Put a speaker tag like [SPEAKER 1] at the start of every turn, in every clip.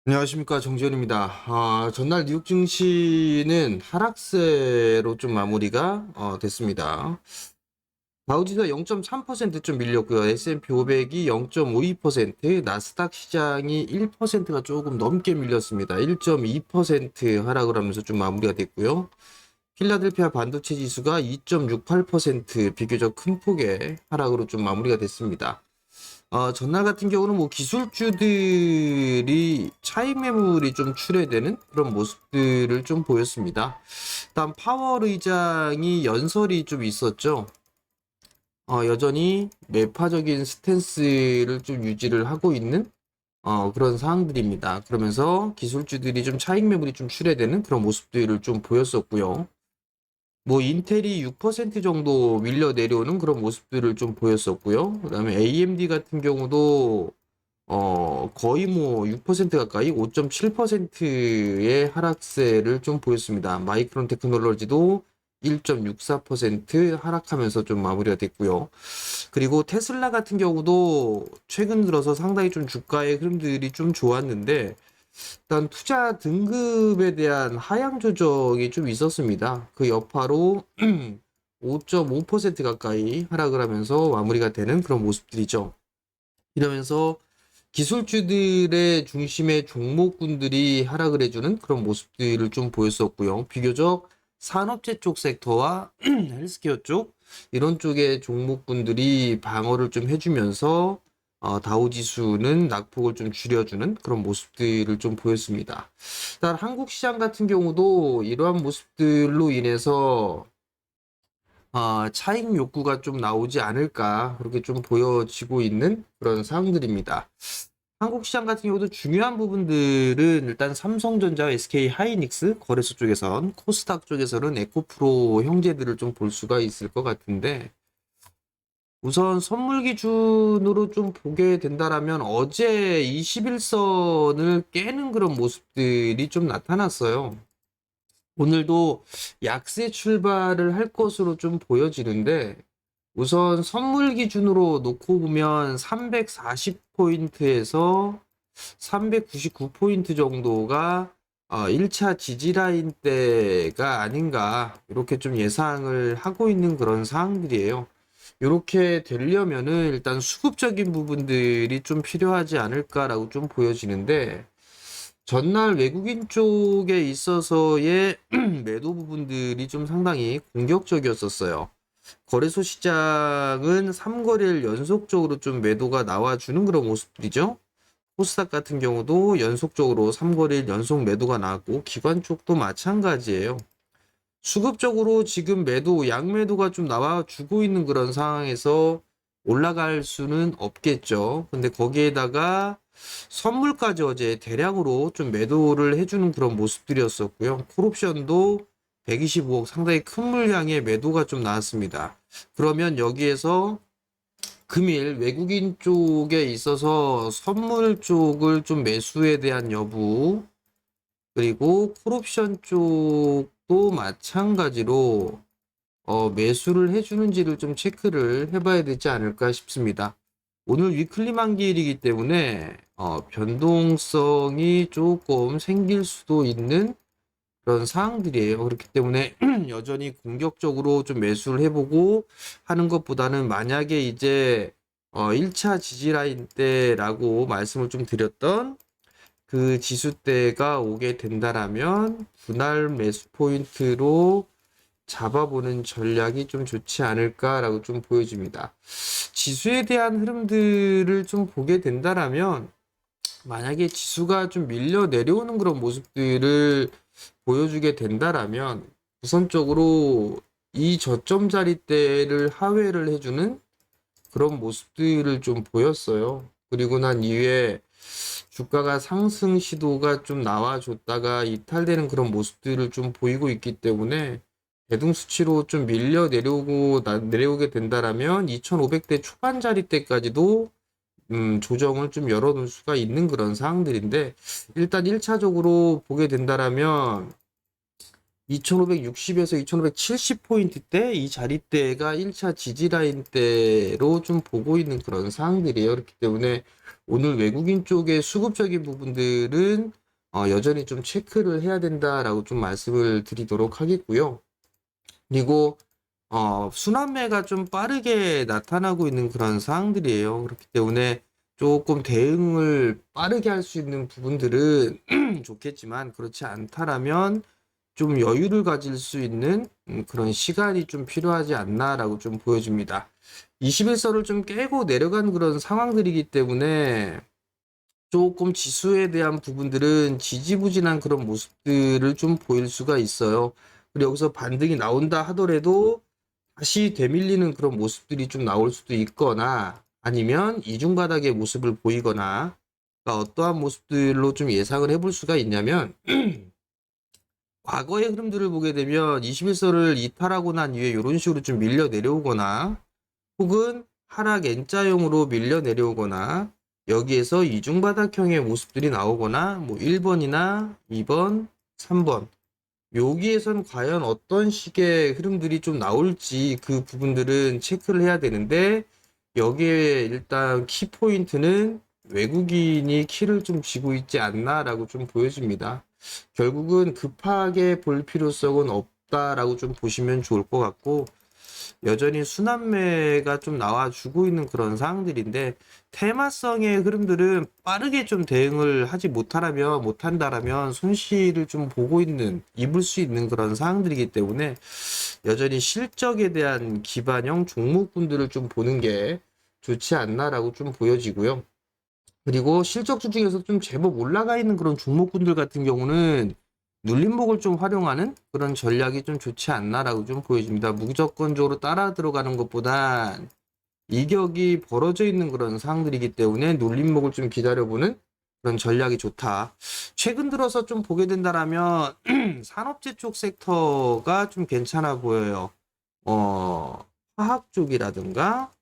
[SPEAKER 1] 안녕하십니까, 정지현입니다. 전날 뉴욕 증시는 하락세로 좀 마무리가 됐습니다. 다우지수가 0.3% 좀 밀렸고요. S&P 500이 0.52%, 나스닥 시장이 1%가 조금 넘게 밀렸습니다. 1.2% 하락을 하면서 좀 마무리가 됐고요. 필라델피아 반도체 지수가 2.68% 비교적 큰 폭의 하락으로 좀 마무리가 됐습니다. 전날 같은 경우는 뭐 기술주들이 차익 매물이 좀 출회되는 그런 모습들을 좀 보였습니다. 일단 파월 의장이 연설이 좀 있었죠. 여전히 매파적인 스탠스를 좀 유지를 하고 있는 그런 상황들입니다. 그러면서 기술주들이 좀 차익 매물이 좀 출회되는 그런 모습들을 좀 보였었고요. 뭐 인텔이 6% 정도 밀려 내려오는 그런 모습들을 좀 보였었고요. 그다음에 AMD 같은 경우도 거의 뭐 6% 가까이 5.7%의 하락세를 좀 보였습니다. 마이크론 테크놀로지도 1.64% 하락하면서 좀 마무리가 됐고요. 그리고 테슬라 같은 경우도 최근 들어서 상당히 좀 주가의 흐름들이 좀 좋았는데 일단 투자 등급에 대한 하향 조정이 좀 있었습니다. 그 여파로 5.5% 가까이 하락을 하면서 마무리가 되는 그런 모습들이죠. 이러면서 기술주들의 중심의 종목군들이 하락을 해주는 그런 모습들을 좀 보였었고요. 비교적 산업재 쪽 섹터와 헬스케어 쪽 이런 쪽의 종목군들이 방어를 좀 해주면서 다우지수는 낙폭을 좀 줄여주는 그런 모습들을 좀 보였습니다. 일단 한국 시장 같은 경우도 이러한 모습들로 인해서 차익 욕구가 좀 나오지 않을까 그렇게 좀 보여지고 있는 그런 상황들입니다. 한국 시장 같은 경우도 중요한 부분들은 일단 삼성전자, SK 하이닉스 거래소 쪽에선 코스닥 쪽에서는 에코프로 형제들을 좀 볼 수가 있을 것 같은데 우선 선물 기준으로 좀 보게 된다라면 어제 21선을 깨는 그런 모습들이 좀 나타났어요. 오늘도 약세 출발을 할 것으로 좀 보여지는데 우선 선물 기준으로 놓고 보면 340포인트에서 399포인트 정도가 1차 지지라인 대가 아닌가 이렇게 좀 예상을 하고 있는 그런 사항들이에요. 이렇게 되려면은 일단 수급적인 부분들이 좀 필요하지 않을까라고 좀 보여지는데 전날 외국인 쪽에 있어서의 매도 부분들이 좀 상당히 공격적이었었어요. 거래소 시장은 3거래일 연속적으로 좀 매도가 나와주는 그런 모습들이죠. 코스닥 같은 경우도 연속적으로 3거래일 연속 매도가 나왔고 기관 쪽도 마찬가지예요. 수급적으로 지금 양매도가 좀 나와주고 있는 그런 상황에서 올라갈 수는 없겠죠. 근데 거기에다가 선물까지 어제 대량으로 좀 매도를 해주는 그런 모습들이었었고요. 콜옵션도 125억 상당히 큰 물량의 매도가 좀 나왔습니다. 그러면 여기에서 금일 외국인 쪽에 있어서 선물 쪽을 좀 매수에 대한 여부 그리고 콜옵션 쪽도 마찬가지로 매수를 해주는지를 좀 체크를 해봐야 되지 않을까 싶습니다. 오늘 위클리 만기일이기 때문에 변동성이 조금 생길 수도 있는 그런 사항들이에요. 그렇기 때문에 여전히 공격적으로 좀 매수를 해보고 하는 것보다는 만약에 이제 1차 지지라인 때라고 말씀을 좀 드렸던 그 지수대가 오게 된다라면 분할 매수 포인트로 잡아보는 전략이 좀 좋지 않을까라고 좀 보여집니다. 지수에 대한 흐름들을 좀 보게 된다라면 만약에 지수가 좀 밀려 내려오는 그런 모습들을 보여주게 된다라면 우선적으로 이 저점 자리대를 하회를 해주는 그런 모습들을 좀 보였어요. 그리고 난 이후에 주가가 상승 시도가 좀 나와줬다가 이탈되는 그런 모습들을 좀 보이고 있기 때문에 대등 수치로 좀 밀려 내려오게 된다라면 2,500대 초반 자리대까지도 조정을 좀 열어놓을 수가 있는 그런 상황들인데 일단 1차적으로 보게 된다라면 2560에서 2570포인트대 이 자리대가 1차 지지라인대로 좀 보고 있는 그런 상황들이에요. 그렇기 때문에 오늘 외국인 쪽의 수급적인 부분들은 여전히 좀 체크를 해야 된다라고 좀 말씀을 드리도록 하겠고요. 그리고 순환매가 좀 빠르게 나타나고 있는 그런 사항들이에요. 그렇기 때문에 조금 대응을 빠르게 할 수 있는 부분들은 좋겠지만 그렇지 않다라면 좀 여유를 가질 수 있는 그런 시간이 좀 필요하지 않나라고 좀 보여집니다. 21선을 좀 깨고 내려간 그런 상황들이기 때문에 조금 지수에 대한 부분들은 지지부진한 그런 모습들을 좀 보일 수가 있어요. 그리고 여기서 반등이 나온다 하더라도 다시 되밀리는 그런 모습들이 좀 나올 수도 있거나 아니면 이중바닥의 모습을 보이거나 그러니까 어떠한 모습들로 좀 예상을 해볼 수가 있냐면 과거의 흐름들을 보게 되면 21선을 이탈하고 난 이후에 이런 식으로 좀 밀려 내려오거나 혹은 하락 N자형으로 밀려 내려오거나 여기에서 이중바닥형의 모습들이 나오거나 뭐 1번이나 2번, 3번 여기에선 과연 어떤 식의 흐름들이 좀 나올지 그 부분들은 체크를 해야 되는데 여기에 일단 키포인트는 외국인이 키를 좀 쥐고 있지 않나라고 좀 보여집니다. 결국은 급하게 볼 필요성은 없다라고 좀 보시면 좋을 것 같고 여전히 순환매가 좀 나와주고 있는 그런 상황들인데 테마성의 흐름들은 빠르게 좀 대응을 하지 못한다라면 손실을 좀 보고 있는 입을 수 있는 그런 상황들이기 때문에 여전히 실적에 대한 기반형 종목군들을 좀 보는 게 좋지 않나라고 좀 보여지고요. 그리고 실적주 중에서 좀 제법 올라가 있는 그런 종목군들 같은 경우는 눌림목을 좀 활용하는 그런 전략이 좀 좋지 않나라고 좀 보여집니다. 무조건적으로 따라 들어가는 것보다 이격이 벌어져 있는 그런 상황들이기 때문에 눌림목을 좀 기다려보는 그런 전략이 좋다. 최근 들어서 좀 보게 된다라면 산업재 쪽 섹터가 좀 괜찮아 보여요. 화학 쪽이라든가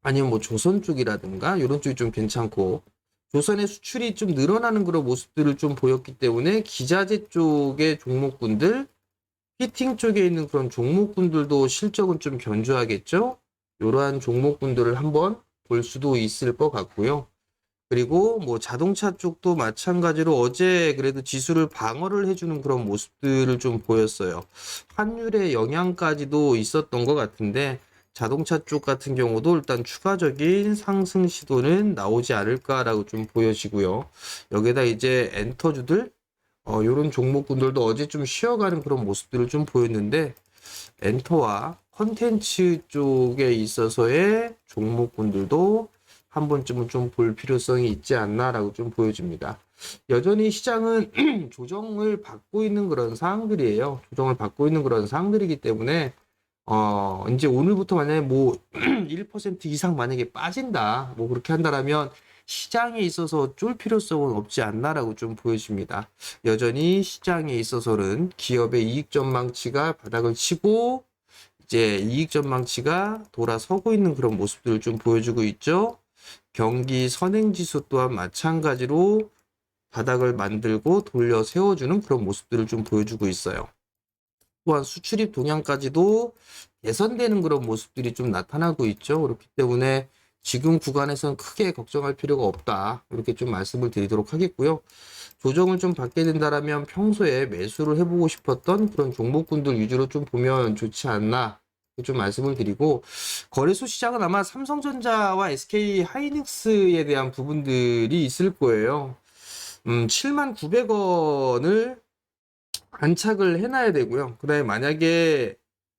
[SPEAKER 1] 아니면 뭐 조선 쪽이라든가 이런 쪽이 좀 괜찮고 조선의 수출이 좀 늘어나는 그런 모습들을 좀 보였기 때문에 기자재 쪽의 종목군들 피팅 쪽에 있는 그런 종목군들도 실적은 좀 견조하겠죠. 이러한 종목군들을 한번 볼 수도 있을 것 같고요. 그리고 뭐 자동차 쪽도 마찬가지로 어제 그래도 지수를 방어를 해주는 그런 모습들을 좀 보였어요. 환율의 영향까지도 있었던 것 같은데 자동차 쪽 같은 경우도 일단 추가적인 상승 시도는 나오지 않을까라고 좀 보여지고요. 여기다 이제 엔터주들 요런 종목군들도 어제 좀 쉬어가는 그런 모습들을 좀 보였는데 엔터와 컨텐츠 쪽에 있어서의 종목군들도 한 번쯤은 좀 볼 필요성이 있지 않나라고 좀 보여집니다. 여전히 시장은 조정을 받고 있는 그런 상황들이에요. 조정을 받고 있는 그런 상황들이기 때문에 이제 오늘부터 만약에 뭐 1% 이상 만약에 빠진다, 뭐 그렇게 한다라면 시장에 있어서 쫄 필요성은 없지 않나라고 좀 보여집니다. 여전히 시장에 있어서는 기업의 이익 전망치가 바닥을 치고 이제 이익 전망치가 돌아서고 있는 그런 모습들을 좀 보여주고 있죠. 경기 선행지수 또한 마찬가지로 바닥을 만들고 돌려 세워주는 그런 모습들을 좀 보여주고 있어요. 또한 수출입 동향까지도 개선되는 그런 모습들이 좀 나타나고 있죠. 그렇기 때문에 지금 구간에선 크게 걱정할 필요가 없다. 이렇게 좀 말씀을 드리도록 하겠고요. 조정을 좀 받게 된다라면 평소에 매수를 해보고 싶었던 그런 종목군들 위주로 좀 보면 좋지 않나. 좀 말씀을 드리고 거래소 시장은 아마 삼성전자와 SK 하이닉스에 대한 부분들이 있을 거예요. 79,900원을 안착을 해놔야 되고요. 그 다음에 만약에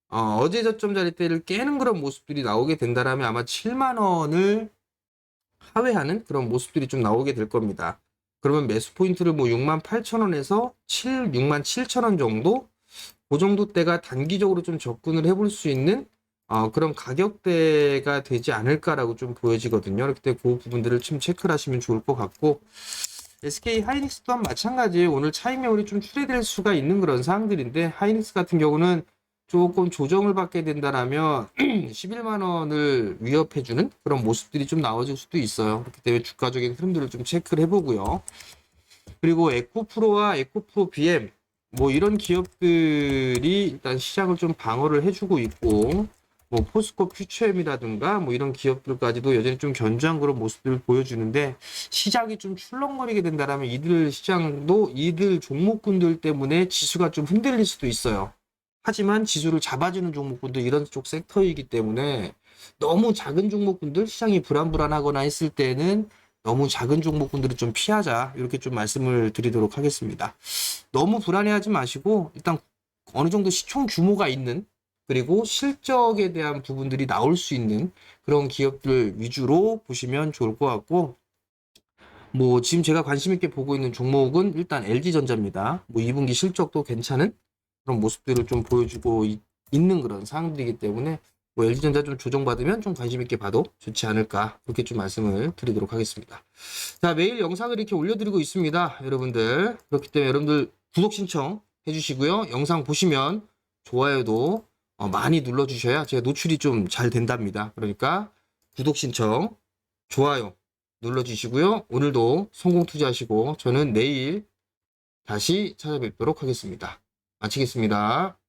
[SPEAKER 1] 어제 저점 자리대를 깨는 그런 모습들이 나오게 된다라면 아마 7만원을 하회하는 그런 모습들이 좀 나오게 될 겁니다. 그러면 매수 포인트를 뭐 68,000원에서 67,000원 정도? 그 정도 대가 단기적으로 좀 접근을 해볼 수 있는 그런 가격대가 되지 않을까라고 좀 보여지거든요. 그렇기 때문에 그 부분들을 좀 체크를 하시면 좋을 것 같고 SK 하이닉스 또한 마찬가지 오늘 차익 매물이 좀 출회될 수가 있는 그런 사항들인데 하이닉스 같은 경우는 조금 조정을 받게 된다라면 11만원을 위협해주는 그런 모습들이 좀 나와줄 수도 있어요. 그렇기 때문에 주가적인 흐름들을 좀 체크를 해보고요. 그리고 에코프로와 에코프로 BM 뭐 이런 기업들이 일단 시장을 좀 방어를 해주고 있고 뭐 포스코 퓨처엠이라든가 뭐 이런 기업들까지도 여전히 좀 견조한 그런 모습들을 보여주는데, 시장이 좀 출렁거리게 된다라면 이들 시장도 이들 종목군들 때문에 지수가 좀 흔들릴 수도 있어요. 하지만 지수를 잡아주는 종목군도 이런 쪽 섹터이기 때문에, 너무 작은 종목군들, 시장이 불안불안하거나 했을 때는 너무 작은 종목군들을 좀 피하자, 이렇게 좀 말씀을 드리도록 하겠습니다. 너무 불안해하지 마시고 일단 어느 정도 시총 규모가 있는, 그리고 실적에 대한 부분들이 나올 수 있는 그런 기업들 위주로 보시면 좋을 것 같고, 뭐 지금 제가 관심 있게 보고 있는 종목은 일단 LG전자입니다. 뭐 2분기 실적도 괜찮은 그런 모습들을 좀 보여주고 있는 그런 상황들이기 때문에, 뭐 LG전자 좀 조정받으면 좀 관심 있게 봐도 좋지 않을까, 그렇게 좀 말씀을 드리도록 하겠습니다. 자, 매일 영상을 이렇게 올려드리고 있습니다, 여러분들. 그렇기 때문에 여러분들 구독 신청 해주시고요. 영상 보시면 좋아요도 많이 눌러주셔야 제가 노출이 좀 잘 된답니다. 그러니까 구독 신청, 좋아요 눌러주시고요. 오늘도 성공 투자하시고 저는 내일 다시 찾아뵙도록 하겠습니다. 마치겠습니다.